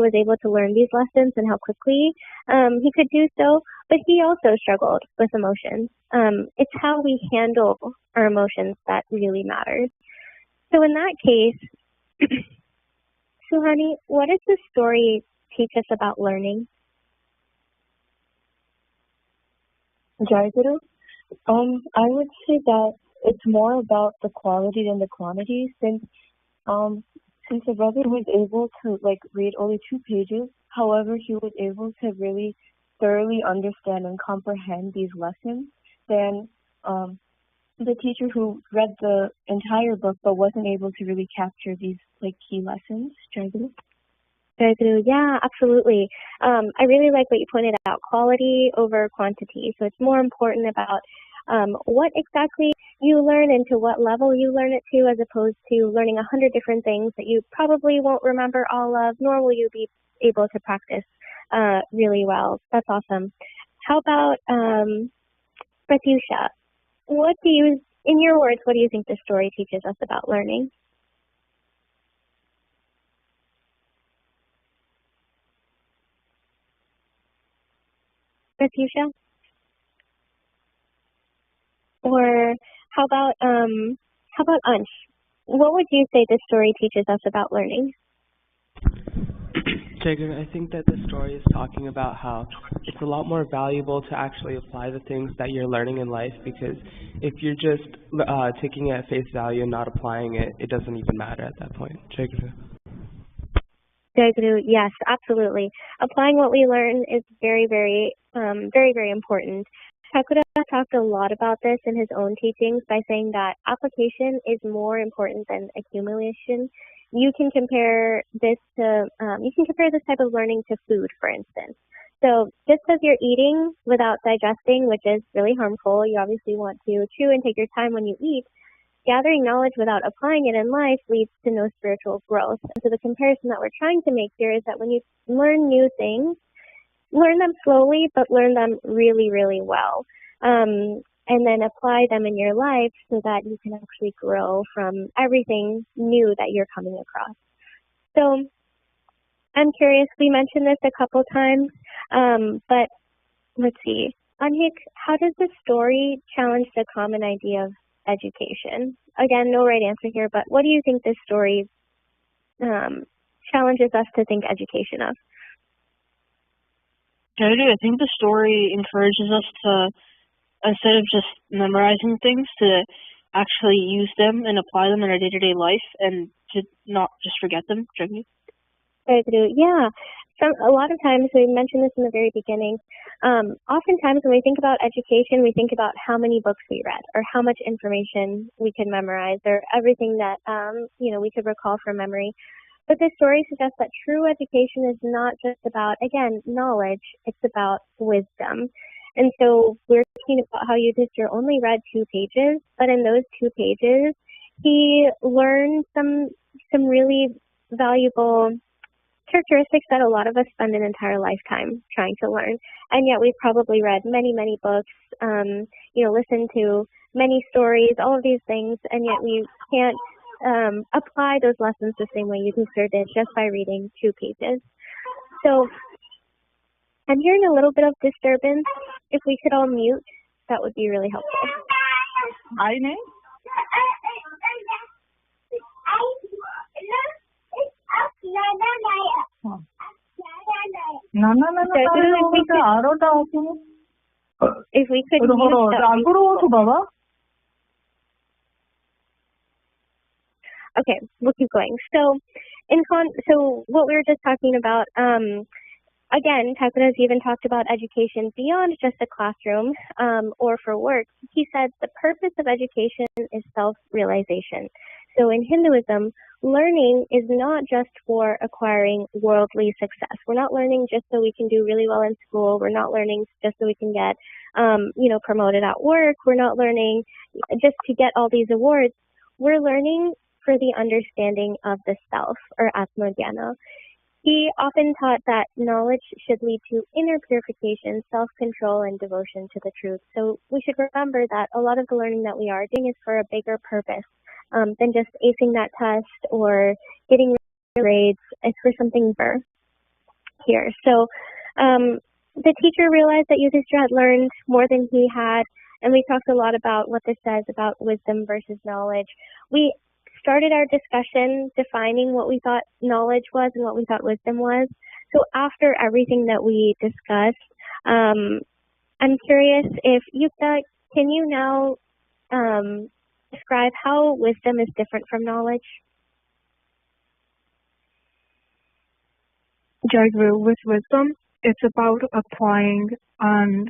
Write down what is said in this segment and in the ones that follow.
was able to learn these lessons and how quickly he could do so, but he also struggled with emotions. It's how we handle our emotions that really matters. So in that case, Suhani, what does the story teach us about learning? Jayaguru, I would say that it's more about the quality than the quantity, since the brother was able to read only 2 pages. However, he was able to really thoroughly understand and comprehend these lessons than the teacher who read the entire book but wasn't able to really capture these key lessons. Jayaguru? Yeah, absolutely. I really like what you pointed out, quality over quantity. So it's more important about what exactly you learn and to what level you learn it to, as opposed to learning 100 different things that you probably won't remember all of, nor will you be able to practice really well. That's awesome. How about Pratyusha? In your words, what do you think this story teaches us about learning? Pratyusha? Or how about Ansh? What would you say this story teaches us about learning? Jacob, I think that the story is talking about how it's a lot more valuable to actually apply the things that you're learning in life, because if you're just taking it at face value and not applying it, it doesn't even matter at that point. Jacob. Yes, absolutely. Applying what we learn is very, very, very important. Sakura talked a lot about this in his own teachings by saying that application is more important than accumulation. You can compare this type of learning to food, for instance. So just as you're eating without digesting, which is really harmful, you obviously want to chew and take your time when you eat. Gathering knowledge without applying it in life leads to no spiritual growth. And so the comparison that we're trying to make here is that when you learn new things, learn them slowly, but learn them really, really well. And then apply them in your life so that you can actually grow from everything new that you're coming across. So I'm curious, we mentioned this a couple times, but let's see. Anhik, how does the story challenge the common idea of education? Again, no right answer here, but what do you think this story challenges us to think education of? I think the story encourages us to, instead of just memorizing things, to actually use them and apply them in our day-to-day life and to not just forget them. Yeah. A lot of times, we mentioned this in the very beginning, oftentimes when we think about education, we think about how many books we read or how much information we can memorize or everything that, we could recall from memory. But this story suggests that true education is not just about, again, knowledge, it's about wisdom. And so we're talking about how Yudhishthira only read 2 pages, but in those 2 pages, he learned some really valuable characteristics that a lot of us spend an entire lifetime trying to learn. And yet we've probably read many, many books, listened to many stories, all of these things, and yet we can't apply those lessons the same way Yudhishthira did just by reading 2 pages. So I'm hearing a little bit of disturbance. If we could all mute, that would be really helpful. If we could mute, okay, we'll keep going. So what we were just talking about, again, Takura has even talked about education beyond just a classroom or for work. He said the purpose of education is self-realization. So in Hinduism, learning is not just for acquiring worldly success. We're not learning just so we can do really well in school. We're not learning just so we can get, promoted at work. We're not learning just to get all these awards. We're learning for the understanding of the self, or Atma-jnana. He often taught that knowledge should lead to inner purification, self-control, and devotion to the truth. So we should remember that a lot of the learning that we are doing is for a bigger purpose than just acing that test or getting grades. It's for something bigger. here. So the teacher realized that Yudhishthira had learned more than he had, and we talked a lot about what this says about wisdom versus knowledge. We started our discussion defining what we thought knowledge was and what we thought wisdom was. So after everything that we discussed, I'm curious if Yukta, can you now describe how wisdom is different from knowledge? Jagru, with wisdom, it's about applying and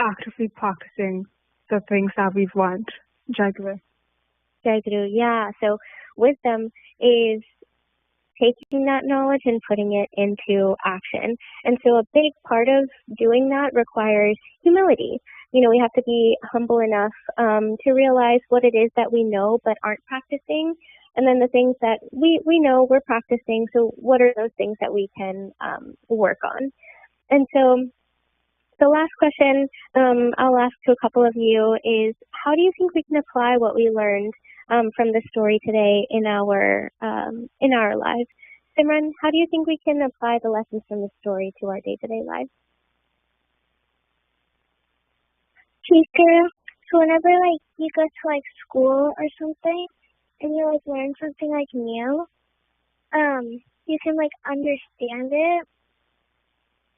actively practicing the things that we've learned. Jagru. Jagru, yeah. So wisdom is taking that knowledge and putting it into action. And so a big part of doing that requires humility. You know, we have to be humble enough to realize what it is that we know but aren't practicing. And then the things that we know we're practicing, so what are those things that we can work on? And so the last question I'll ask to a couple of you is, how do you think we can apply what we learned from the story today in our lives? Simran, how do you think we can apply the lessons from the story to our day-to-day lives? Teacher, so whenever you go to school or something and you learn something new, you can understand it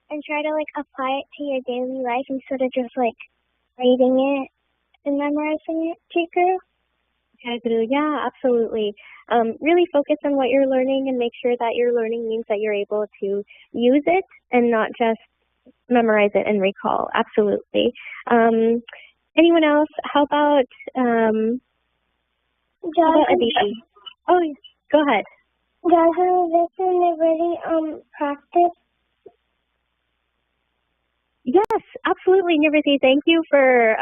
and try to apply it to your daily life instead of just reading it and memorizing it, teacher. Yeah, absolutely. Really focus on what you're learning and make sure that your learning means that you're able to use it and not just memorize it and recall. Absolutely. Anyone else? How about Aditi? Oh, go ahead. Doesn't this really practice? Yes, absolutely, Nirvati. Thank you for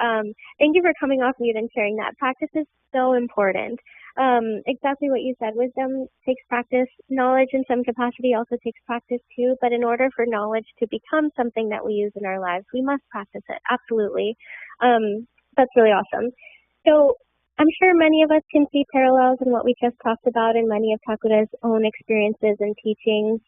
coming off mute and sharing that. Practice is so important. Exactly what you said. Wisdom takes practice. Knowledge in some capacity also takes practice too. But in order for knowledge to become something that we use in our lives, we must practice it. Absolutely. That's really awesome. So I'm sure many of us can see parallels in what we just talked about in many of Thakura's own experiences and teachings.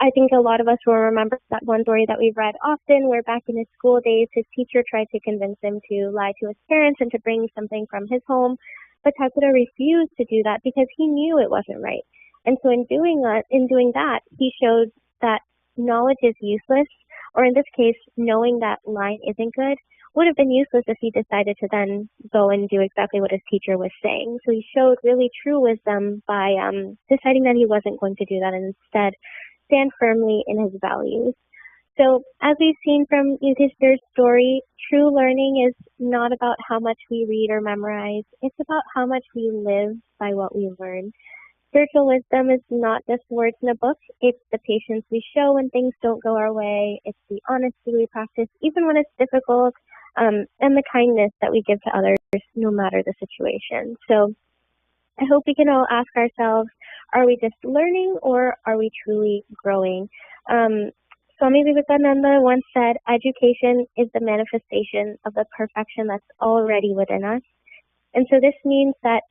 I think a lot of us will remember that one story that we've read often, where back in his school days, his teacher tried to convince him to lie to his parents and to bring something from his home, but Thakura refused to do that because he knew it wasn't right. And so in doing that, he showed that knowledge is useless, or in this case, knowing that lying isn't good would have been useless if he decided to then go and do exactly what his teacher was saying. So he showed really true wisdom by deciding that he wasn't going to do that and instead stand firmly in his values. So as we've seen from Yudhishthira's story, true learning is not about how much we read or memorize. It's about how much we live by what we learn. Spiritual wisdom is not just words in a book. It's the patience we show when things don't go our way. It's the honesty we practice even when it's difficult, and the kindness that we give to others no matter the situation. So I hope we can all ask ourselves, are we just learning or are we truly growing? Swami Vivekananda once said, education is the manifestation of the perfection that's already within us. And so this means that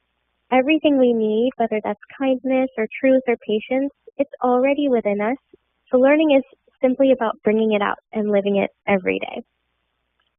everything we need, whether that's kindness or truth or patience, it's already within us. So learning is simply about bringing it out and living it every day.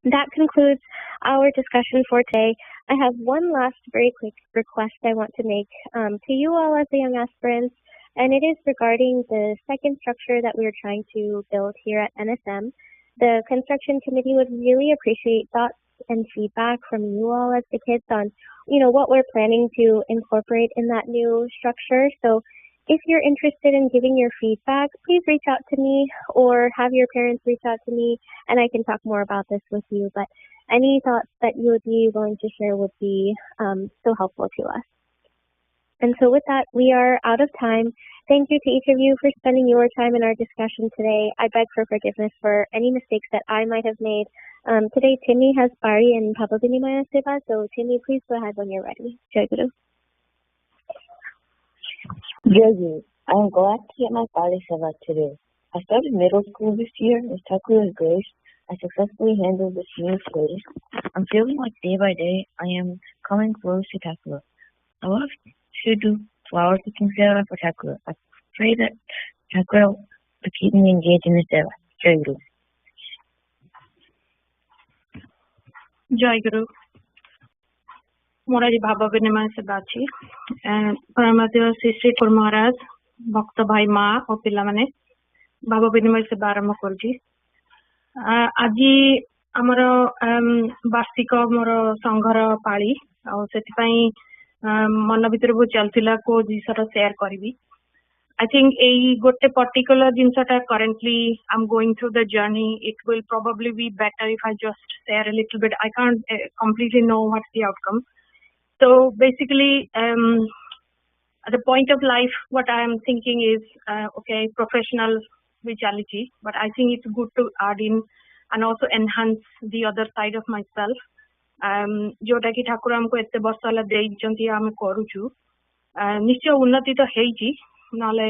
That concludes our discussion for today. I have one last very quick request I want to make to you all as the young aspirants, and it is regarding the second structure that we're trying to build here at NSM. The construction committee would really appreciate thoughts and feedback from you all as the kids on, what we're planning to incorporate in that new structure. So if you're interested in giving your feedback, please reach out to me or have your parents reach out to me, and I can talk more about this with you. But any thoughts that you would be willing to share would be so helpful to us. And so with that, we are out of time. Thank you to each of you for spending your time in our discussion today. I beg for forgiveness for any mistakes that I might have made. Today, Timmy has Pari and Papavinimaya Seva, so Timmy, please go ahead when you're ready. Jai Guru. Yogi, I am glad to get my Pali Seva today. I started middle school this year with Thakura's grace. I successfully handled this new phase. I'm feeling like day by day I am coming close to Thakura. I love to do flower picking Seva for Thakura. pray that Chakra will keep me engaged in this seva. Jai Guru. Jai Guru. मोर आज भाव विनिमय सेवा अच्छी परमदेव श्री श्री ठाकुर महाराज भक्त भाई माँ और पिला माने भाव विनिमय सेवा आरंभ करुची आज आमर वार्षिक मोर संघर पाली आपाई मन भीतर बहुत चलता को जिनसा शेयर करी I think a gote particular jinsata currently I'm going through the journey. It will probably be better if I just share a little bit. I can't completely know what's the outcome. So basically, at the point of life, what I am thinking is, okay, professional vitality, but I think it's good to add in and also enhance the other side of myself. जोटा कि ठाकुर हमको एते वर्ष होला देइचंती आमे करूछु निश्चय उन्नति तो हेइची नाले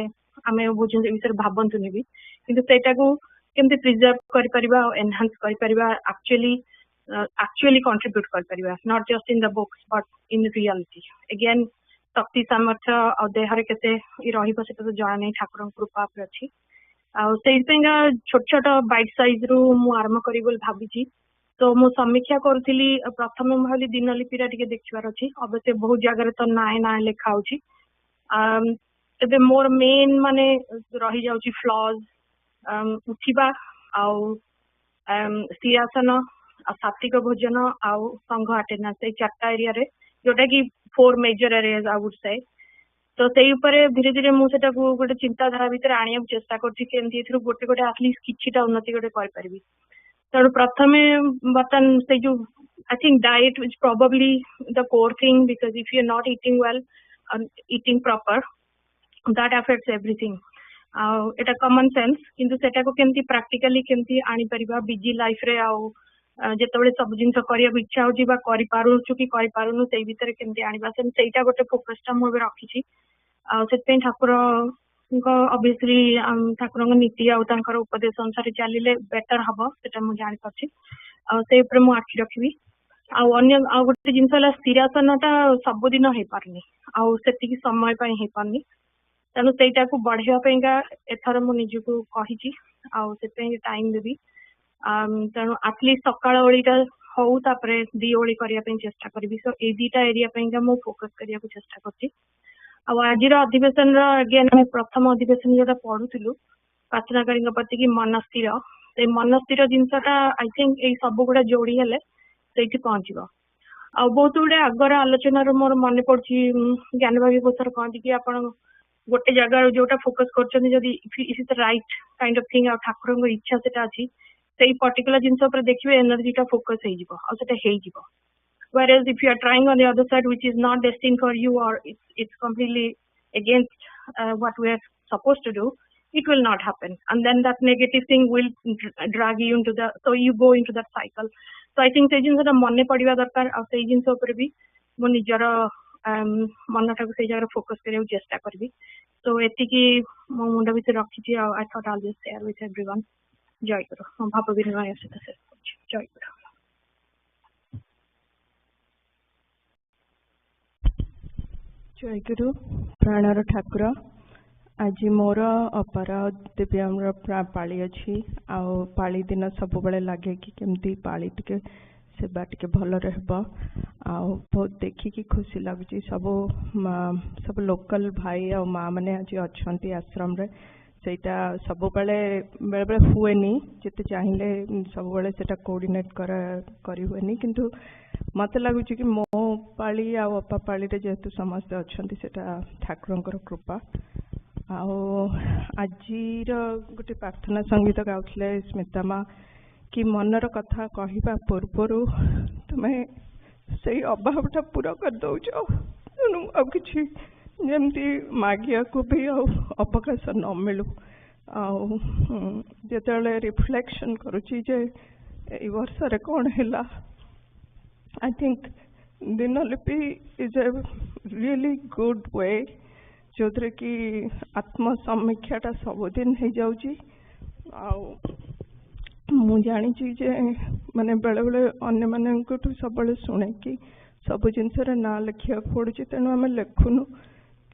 आमे बुझन विषय भाबंतु नेबी किंतु सेटा को केमते प्रिजर्व करि परिबा एनहांस करि परिबा actually contribute कर परिबा not just in the books but in reality again शक्ति सामर्थ्य और देहरे केते रही बसे तो जाना नहीं ठाकुर कृपा पर अछि आ सेइ पेंगा छोट छोट बाइट साइज रु मु आरंभ करी बोल भाबिची तो मु समीक्षा करथिली प्रथम भाली दिनलिपिरा टिके देखिबार अछि अवश्य बहुत जगह तो नाय नाय लेखा होछि तबे मोर मेन माने रही जाउछि फ्लॉज उठिबा आउ सियासन सात्विक भोजन आउ संघ अटेंडेंस ए चारटा एरिया रे जोटा कि 4 major areas I would say तो सेई ऊपर धीरे धीरे मु सेटा को गोटे चिंताधारा भीतर आनिया चेष्टा करछि केमति एथरु गोटे गोटे एटलीस्ट किछिटा उन्नति गोटे कर परबी तो प्रथमे बतन से जो I think diet is probably the core thing because if you are not eating well eating proper that affects everything एटा कॉमन सेंस किंतु सेटा को केमति प्रैक्टिकली केमति आनी परिबा बिजी लाइफ रे आउ जेतबेले सब जिनस करिया इच्छा होची बा करि पारुछु कि करि पारुनु सेई भीतर केमति आनिबा सेइटा गोटे फोकसटा मु रखिछि आ सेते ठाकुर ऑब्वियसली ठाकुर नीति आउर उपदेश अनुसार चलिले बेटर हम से जानी पार्टी से मु आखि रखी आ गोटे जिन स्थिरासनटा सबुदिन हो पारनी आती समय हो पारनी तेणु से बढ़ावा एथर मु निजको कही टाइम देवी तेणु आटलिस्ट सकाळ ओळीटा हो दी ओळी करने चेष्टा करी सो ये दुटा एरिया मु फोकस करने चेष्टा करती आज अधिवेशन अगेन आम प्रथम अधिवेशन जो पढ़ुलु प्रार्थनाकारी प्रति कि मन स्थिर से मन स्थिर जिनसा आई थिंक ये सब गुड़ा जोड़ी हेले से पहुंच आ बहुत गुड़े आगर आलोचन मोर मन पड़ी ज्ञान भावी सर कहती कि आप गोटे जगार जोटा फोकस कर right kind of thing Thakur इच्छा से अच्छी से पर्टिकुलर जिनस देखिए एनर्जीटा फोकस हो whereas if you are trying on the other side which is not destined for you or it's completely against what we are supposed to do, it will not happen and then that negative thing will drag you into so you go into that cycle. So I think se jinsa manne padiba darkar au sei jinsa upare bi mo nijara manata ko sei jaga focus kariya chesta karbi so etiki mo munda bit rakhichi I thought I'll just share with everyone. Jai Guru. Mo bhava vinaya seta se jai Guru. जय गुरु प्राणर ठाकुर आज मोर अपार दिव्यांग पाली अच्छी पाली दिन सब बड़े लगे कि केमती पाली टिके सेवा टिके भल रहबो बहुत देखिकी खुशी लगुच सब लोकल भाई और माँ मैंने आज अच्छा आश्रम रे सेटा सब बेले बेले बेले हुएनी जिते चाहिए सब बेले सेटा कोऑर्डिनेट करी हुएनी किंतु मत लगुच कि मो पाली अपा पाली जेहेतु समस्ते अच्छा सेटा ठाकुर कृपा आज गोटे प्रार्थना संगीत गाउले स्मिता माँ कि मनर कथा कहवा पूर्वर तुम्हें से अभावटा पूरा कर दौच तेणु आ कि जमती मागिया को भी अवकाश न मिलू आते रिफ्लेक्शन करुच्ची जे वर्ष कौन है I think Dinalipi is a really good way जो कि आत्म समीक्षाटा सबुदिन हो जाऊँगी मु जानी जे माने बेले बेले अन्य मानू सब शुणे कि सब जिनस ना लिखा पड़ू तेणु आम लिखुनु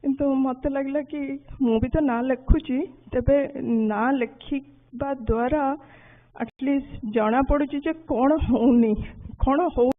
किंतु मत लगला कि मु भी तो ना लिखुची तेबे ना लिखिबा द्वारा एटलिस्ट जना पड़ुची जे कौन होउनी कौन हो